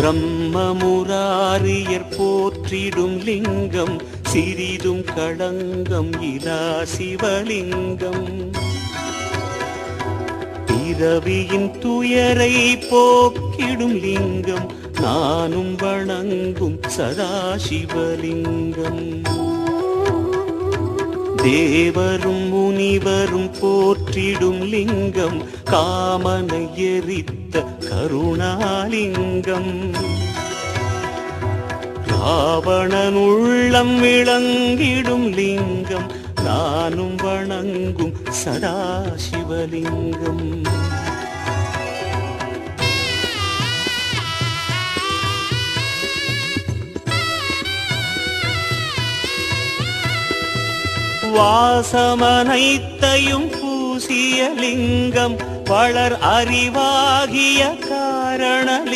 பிரம்மமுராரியர் போற்றிடும் லிங்கம் சிறிதும் களங்கம் இலா சிவலிங்கம். பிறவியின் துயரை போக்கிடும் லிங்கம் நானும் வணங்கும் சதாசிவலிங்கம். தேவரும் முனிவரும் போற்றிடும் லிங்கம் காமனை எரித்த கருணாலிங்கம். ராவணன் உள்ளம் விளங்கிடும் லிங்கம் நானும் வணங்கும் சதாசிவலிங்கம். வாசமனைத்தையும் பூசிய லிங்கம் வளர் அறிவாகிய காரணலிங்கம்.